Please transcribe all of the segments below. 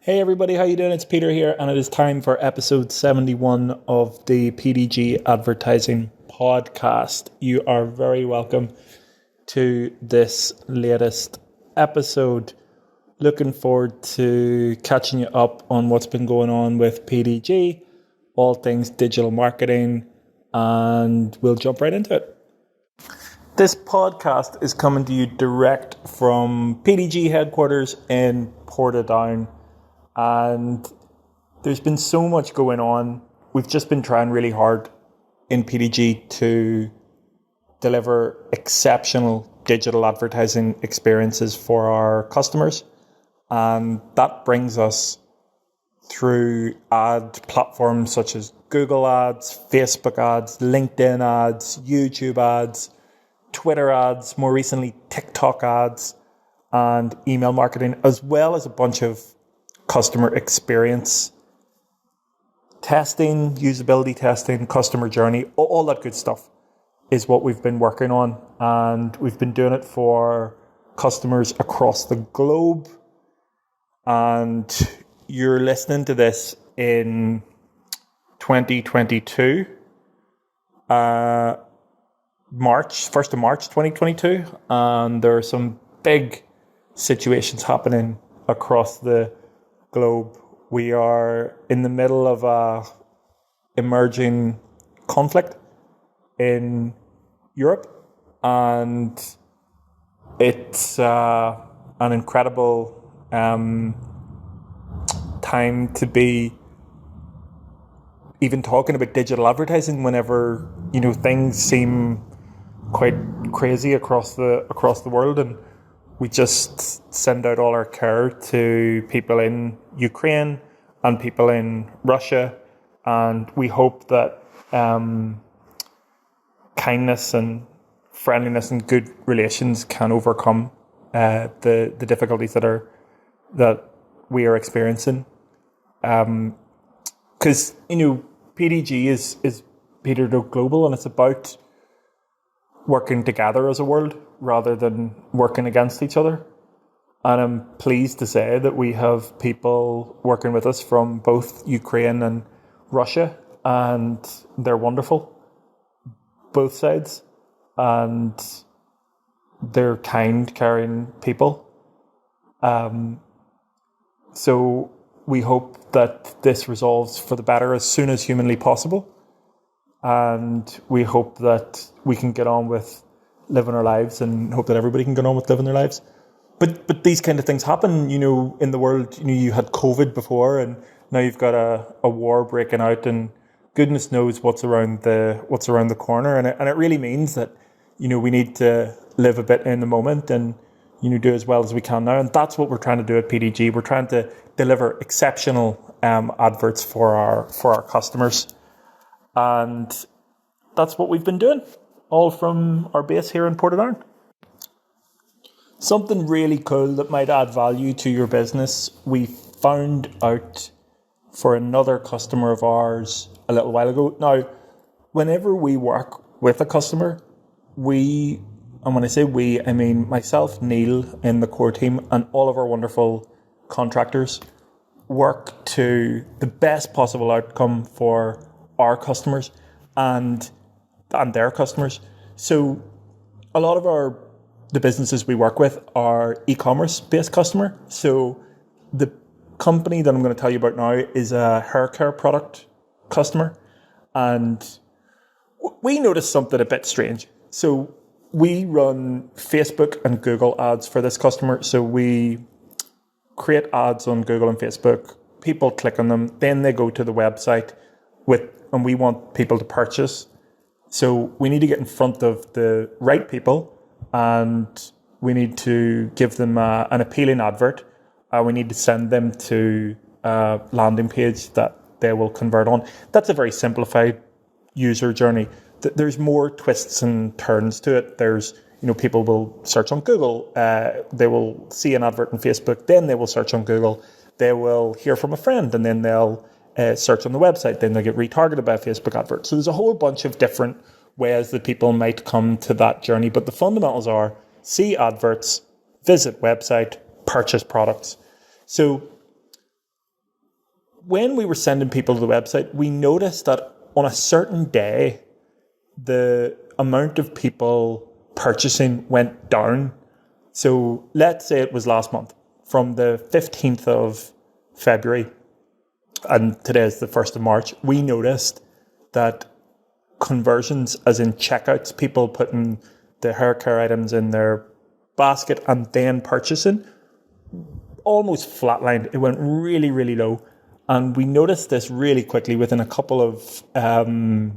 Hey everybody, how you doing? It's Peter here, and it is time for episode 71 of the PDG Advertising Podcast. You are very welcome to this latest episode. Looking forward to catching you up on what's been going on with PDG, all things digital marketing, and we'll jump right into it. This podcast is coming to you direct from PDG headquarters in Portadown. And there's been so much going on. We've just been trying really hard in PDG to deliver exceptional digital advertising experiences for our customers. And that brings us through ad platforms such as Google ads, Facebook ads, LinkedIn ads, YouTube ads, Twitter ads, more recently TikTok ads, and email marketing, as well as a bunch of customer experience testing, usability testing, customer journey, all that good stuff is what we've been working on. And we've been doing it for customers across the globe. And you're listening to this in 2022, March, 1st of March 2022. And there are some big situations happening across the globe. We are in the middle of a emerging conflict in Europe, and it's an incredible time to be even talking about digital advertising whenever things seem quite crazy across the world. And we just send out all our care to people in Ukraine and people in Russia, and we hope that kindness and friendliness and good relations can overcome the difficulties that we are experiencing. Because PDG is Peter Global, and it's about working together as a world rather than working against each other. And I'm pleased to say that we have people working with us from both Ukraine and Russia, and they're wonderful, both sides, and they're kind, caring people. So we hope that this resolves for the better as soon as humanly possible. And we hope that we can get on with living our lives, and hope that everybody can get on with living their lives. But these kind of things happen, in the world. You had COVID before, and now you've got a war breaking out, and goodness knows what's around the corner. And it really means that, we need to live a bit in the moment and, do as well as we can now. And that's what we're trying to do at PDG. We're trying to deliver exceptional adverts for our customers. And that's what we've been doing, all from our base here in Portadown. Something really cool that might add value to your business, we found out for another customer of ours a little while ago. Now, whenever we work with a customer, and when I say we, I mean myself, Neil, in the core team, and all of our wonderful contractors work to the best possible outcome for our customers and their customers. So a lot of the businesses we work with are e-commerce based customer. So the company that I'm going to tell you about now is a hair care product customer, and we noticed something a bit strange. So we run Facebook and Google ads for this customer. So we create ads on Google and Facebook, people click on them, then they go to the website and we want people to purchase. So we need to get in front of the right people, and we need to give them an appealing advert. We need to send them to a landing page that they will convert on. That's a very simplified user journey. There's more twists and turns to it. There's, people will search on Google. They will see an advert on Facebook. Then they will search on Google. They will hear from a friend, and then they'll search on the website, then they get retargeted by a Facebook advert. So there's a whole bunch of different ways that people might come to that journey. But the fundamentals are see adverts, visit website, purchase products. So when we were sending people to the website, we noticed that on a certain day, the amount of people purchasing went down. So let's say it was last month, from the 15th of February, and today is the 1st of March, we noticed that conversions, as in checkouts, people putting the hair care items in their basket and then purchasing, almost flatlined. It went really, really low. And we noticed this really quickly within a couple of days.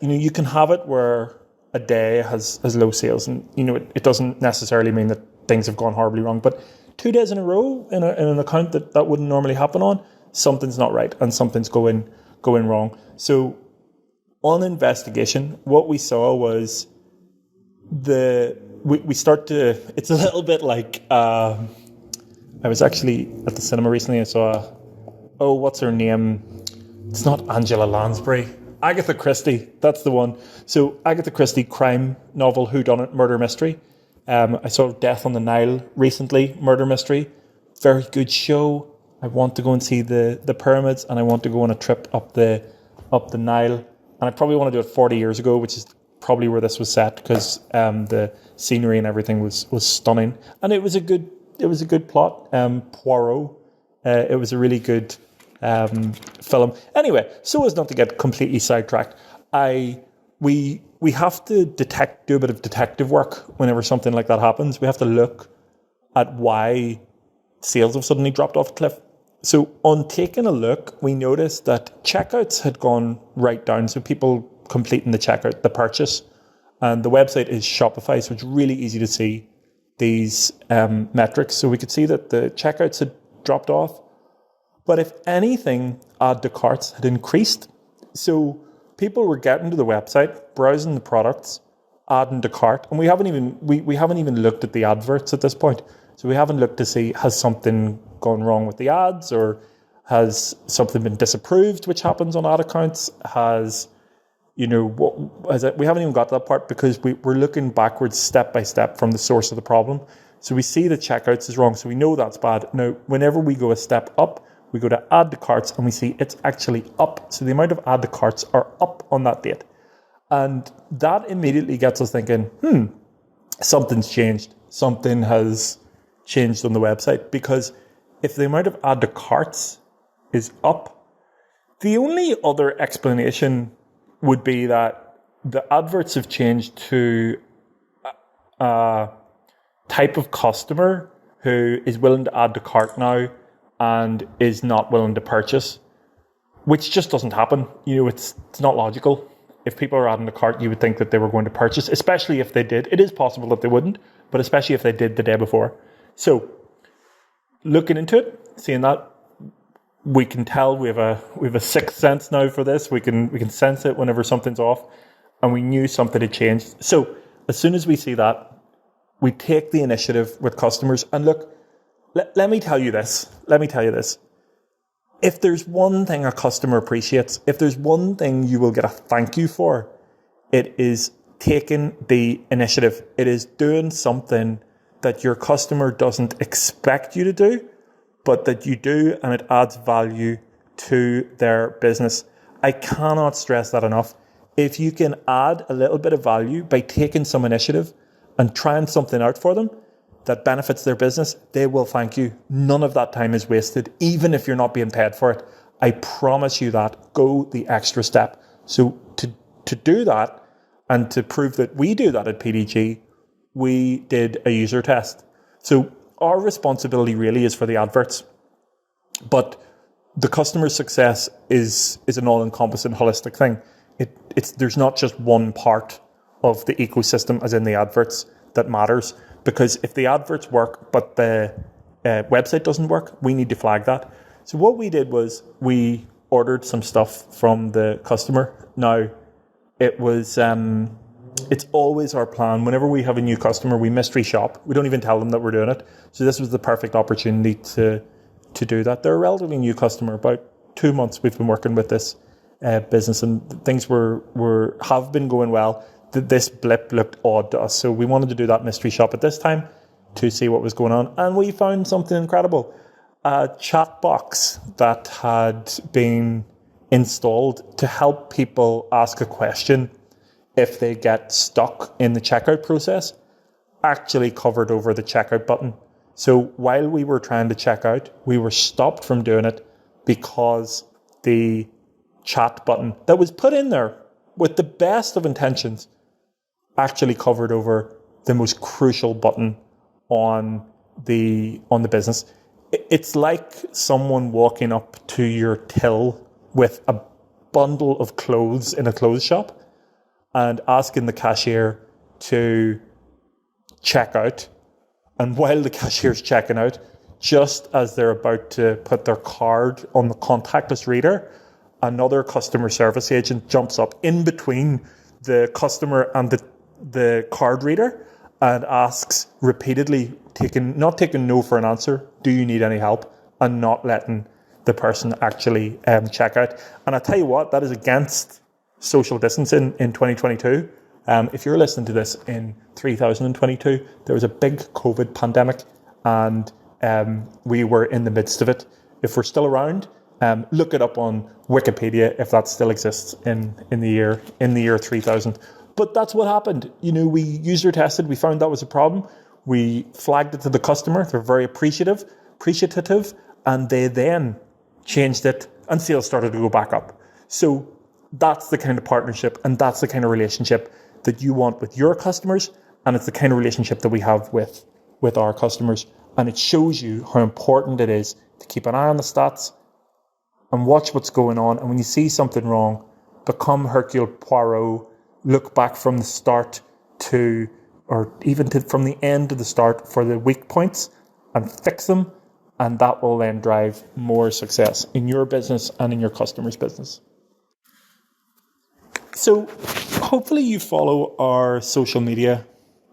You can have it where a day has low sales, and it doesn't necessarily mean that things have gone horribly wrong. But 2 days in a row in an account that wouldn't normally happen on, something's not right and something's going wrong. So on investigation, what we saw was we start to. It's a little bit like. I was actually at the cinema recently. I saw, what's her name? It's not Angela Lansbury. Agatha Christie. That's the one. So Agatha Christie crime novel, whodunit, murder mystery. I saw Death on the Nile recently, murder mystery. Very good show. I want to go and see the pyramids, and I want to go on a trip up the Nile. And I probably want to do it 40 years ago, which is probably where this was set, because the scenery and everything was stunning. And it was a good plot. Poirot. It was a really good film. Anyway, so as not to get completely sidetracked, we have to do a bit of detective work whenever something like that happens. We have to look at why sales have suddenly dropped off a cliff. So on taking a look, we noticed that checkouts had gone right down. So people completing the checkout, the purchase, and the website is Shopify, so it's really easy to see these metrics. So we could see that the checkouts had dropped off. But if anything, add to carts had increased. So people were getting to the website, browsing the products, adding to cart, and we haven't even looked at the adverts at this point. So we haven't looked to see, has something gone wrong with the ads, or has something been disapproved, which happens on ad accounts? We haven't even got to that part, because we're looking backwards step by step from the source of the problem. So we see the checkouts is wrong, so we know that's bad. Now, whenever we go a step up, we go to add to carts, and we see it's actually up. So the amount of add to carts are up on that date. And that immediately gets us thinking, something's changed. Something has changed on the website, because if the amount of add to carts is up, the only other explanation would be that the adverts have changed to a type of customer who is willing to add to cart now and is not willing to purchase, which just doesn't happen. It's not logical. If people are adding to cart, you would think that they were going to purchase, especially if they did. It is possible that they wouldn't, but especially if they did the day before. So looking into it, seeing that, we can tell we have a sixth sense now for this. We can sense it whenever something's off, and we knew something had changed. So as soon as we see that, we take the initiative with customers. And look, let me tell you this. If there's one thing a customer appreciates, if there's one thing you will get a thank you for, it is taking the initiative. It is doing something that your customer doesn't expect you to do, but that you do, and it adds value to their business. I cannot stress that enough. If you can add a little bit of value by taking some initiative and trying something out for them that benefits their business, they will thank you. None of that time is wasted, even if you're not being paid for it. I promise you that. Go the extra step. So to do that, and to prove that we do that at PDG, we did a user test. So our responsibility really is for the adverts, but the customer success is an all-encompassing, holistic thing. There's not just one part of the ecosystem, as in the adverts, that matters. Because if the adverts work but the website doesn't work, we need to flag that. So what we did was we ordered some stuff from the customer. Now, it was it's always our plan. Whenever we have a new customer, we mystery shop. We don't even tell them that we're doing it. So this was the perfect opportunity to do that. They're a relatively new customer. About 2 months we've been working with this business, and things have been going well. This blip looked odd to us, so we wanted to do that mystery shop at this time to see what was going on, and we found something incredible. a chat box that had been installed to help people ask a question if they get stuck in the checkout process, actually covered over the checkout button. So while we were trying to check out, we were stopped from doing it because the chat button that was put in there with the best of intentions actually covered over the most crucial button on the business. It's like someone walking up to your till with a bundle of clothes in a clothes shop and asking the cashier to check out. And while the cashier's checking out, just as they're about to put their card on the contactless reader, another customer service agent jumps up in between the customer and the card reader and asks repeatedly, not taking no for an answer, do you need any help? And not letting the person actually check out. And I tell you what, that is against social distancing in 2022. If you're listening to this in 3022, there was a big COVID pandemic and we were in the midst of it. If we're still around, look it up on Wikipedia if that still exists in the year 3000. But that's what happened. We user tested, we found that was a problem. We flagged it to the customer. They're very appreciative, and they then changed it and sales started to go back up. So that's the kind of partnership and that's the kind of relationship that you want with your customers, and it's the kind of relationship that we have with our customers. And it shows you how important it is to keep an eye on the stats and watch what's going on. And when you see something wrong, become Hercule Poirot, look back from the start from the end to the start for the weak points and fix them. And that will then drive more success in your business and in your customer's business. So hopefully you follow our social media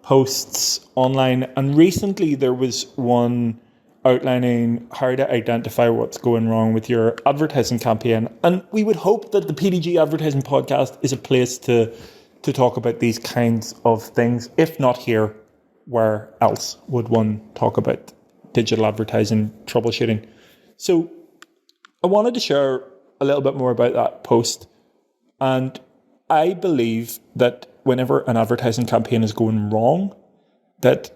posts online. And recently there was one outlining how to identify what's going wrong with your advertising campaign. And we would hope that the PDG Advertising Podcast is a place to talk about these kinds of things. If not here, where else would one talk about digital advertising troubleshooting? So I wanted to share a little bit more about that post. And I believe that whenever an advertising campaign is going wrong, that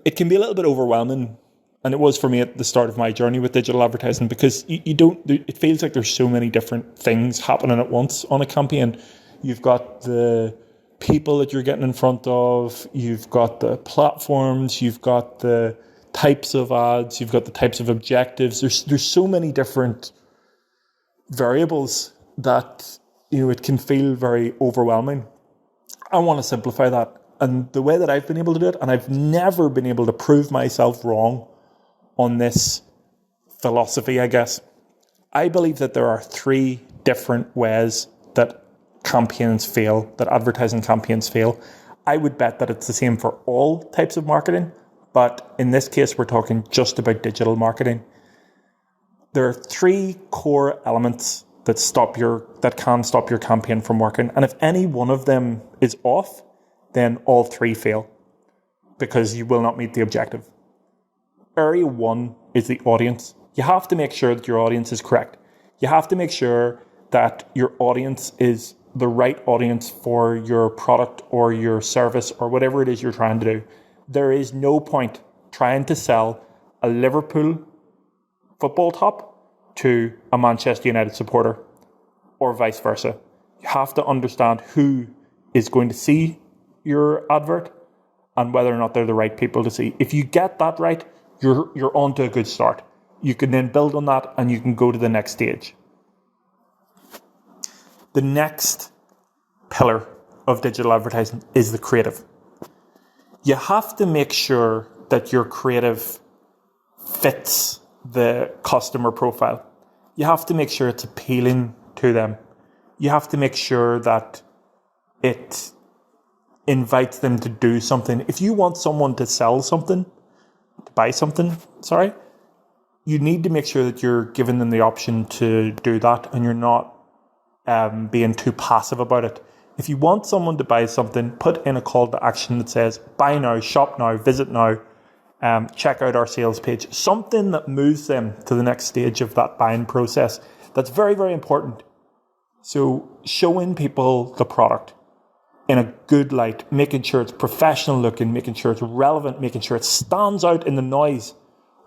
it can be a little bit overwhelming. And it was for me at the start of my journey with digital advertising, because it feels like there's so many different things happening at once on a campaign. You've got the people that you're getting in front of, you've got the platforms, you've got the types of ads, you've got the types of objectives. There's so many different variables that it can feel very overwhelming. I want to simplify that. And the way that I've been able to do it, and I've never been able to prove myself wrong on this philosophy, I guess. I believe that there are 3 different ways that advertising campaigns fail. I would bet that it's the same for all types of marketing, but in this case, we're talking just about digital marketing. There are 3 core elements that can stop your campaign from working. And if any one of them is off, then all 3 fail because you will not meet the objective. Area 1 is the audience. You have to make sure that your audience is correct. You have to make sure that your audience is the right audience for your product or your service or whatever it is you're trying to do. There is no point trying to sell a Liverpool football top to a Manchester United supporter or vice versa. You have to understand who is going to see your advert and whether or not they're the right people to see. If you get that right, you're on to a good start. You can then build on that and you can go to the next stage. The next pillar of digital advertising is the creative. You have to make sure that your creative fits the customer profile. You have to make sure it's appealing to them. You have to make sure that it invites them to do something. If you want someone to buy something, you need to make sure that you're giving them the option to do that and you're not being too passive about it. If you want someone to buy something, put in a call to action that says, buy now, shop now, visit now. check out our sales page. Something that moves them to the next stage of that buying process. That's very, very important. So showing people the product in a good light, making sure it's professional looking, making sure it's relevant, making sure it stands out in the noise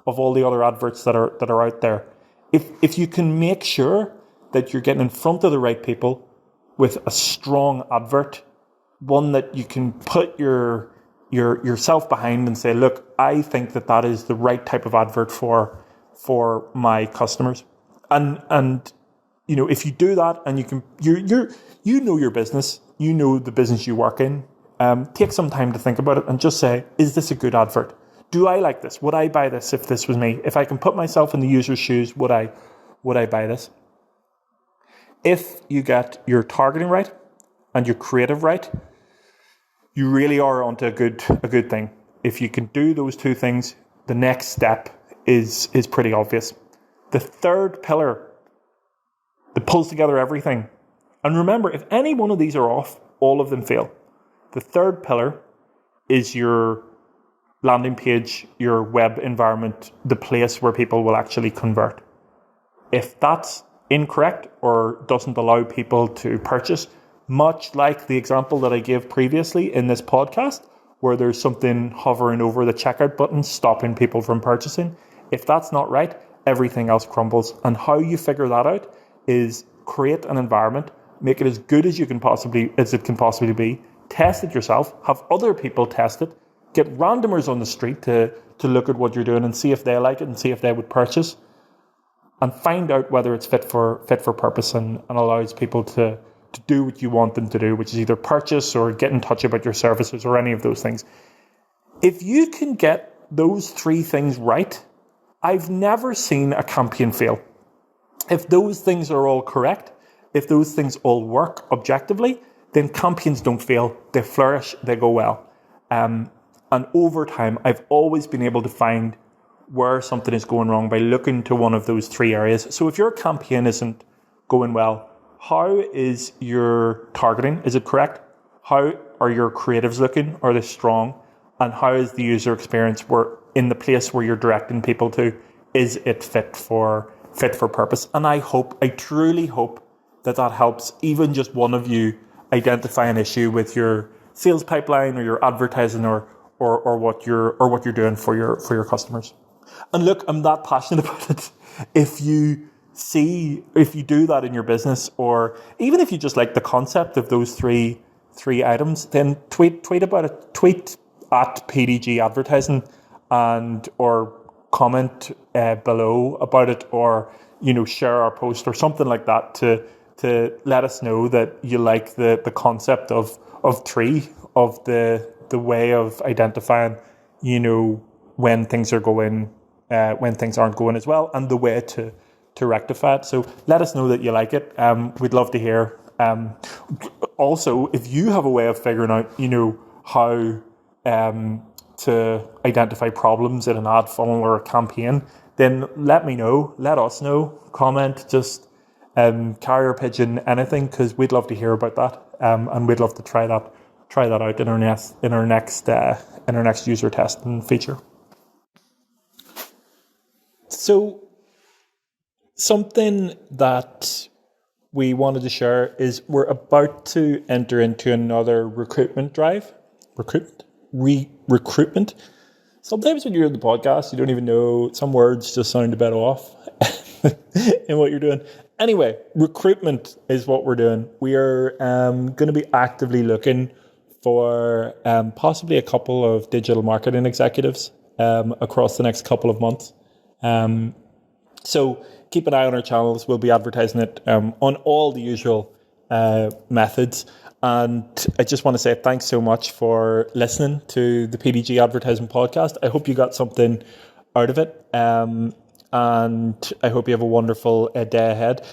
of all the other adverts that are out there. If you can make sure that you're getting in front of the right people with a strong advert, one that you can put yourself behind and say, look, I think that is the right type of advert for my customers. And you know, if you do that and you know your business, you know the business you work in, take some time to think about it and just say, is this a good advert? Do I like this? Would I buy this if this was me? If I can put myself in the user's shoes, would I buy this? If you get your targeting right and your creative right, you really are onto a good thing. If you can do those two things, the next step is pretty obvious. The third pillar that pulls together everything, and remember, if any one of these are off, all of them fail. The third pillar is your landing page, your web environment, the place where people will actually convert. If that's incorrect or doesn't allow people to purchase, much like the example that I gave previously in this podcast, where there's something hovering over the checkout button, stopping people from purchasing, if that's not right, everything else crumbles. And how you figure that out is create an environment, make it as good as it can possibly be, test it yourself, have other people test it, get randomers on the street to look at what you're doing and see if they like it and see if they would purchase, and find out whether it's fit for purpose and allows people to do what you want them to do, which is either purchase or get in touch about your services or any of those things. If you can get those three things right, I've never seen a campaign fail. If those things are all correct, if those things all work objectively, then campaigns don't fail. They flourish, they go well. And over time, I've always been able to find where something is going wrong by looking to one of those three areas. So if your campaign isn't going well, how is your targeting? Is it correct? How are your creatives looking? Are they strong? And how is the user experience in the place where you're directing people to? Is it fit for purpose? And I truly hope that helps even just one of you identify an issue with your sales pipeline or your advertising or what you're doing for your customers. And look, I'm that passionate about it. If you do that in your business, or even if you just like the concept of those three items, then tweet about it. Tweet at PDG advertising or comment below about it, or share our post or something like that to let us know that you like the concept of three, of the way of identifying when things are going when things aren't going as well, and the way to rectify it. So let us know that you like it. We'd love to hear. Also, if you have a way of figuring out how to identify problems in an ad funnel or a campaign, then let me know. Let us know. Comment, just carrier pigeon, anything, because we'd love to hear about that, and we'd love to try that out in our next user testing feature. So something that we wanted to share is we're about to enter into another recruitment drive. Recruitment. Sometimes when you're in the podcast, you don't even know, some words just sound a bit off in what you're doing. Anyway, recruitment is what we're doing. We are going to be actively looking for possibly a couple of digital marketing executives across the next couple of months. So keep an eye on our channels. We'll be advertising it on all the usual methods. And I just want to say thanks so much for listening to the PDG Advertising Podcast. I hope you got something out of it. And I hope you have a wonderful day ahead.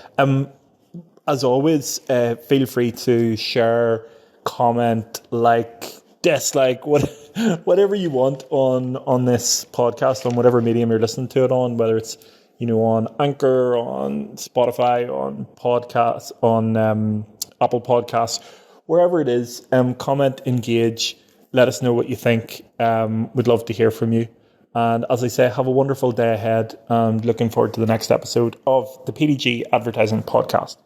As always, feel free to share, comment, like, dislike, whatever you want on this podcast, on whatever medium you're listening to it on, whether it's on Anchor, on Spotify, on podcasts, on Apple Podcasts, wherever it is. Comment, engage, let us know what you think. We'd love to hear from you. And as I say, have a wonderful day ahead, and looking forward to the next episode of the PDG Advertising Podcast.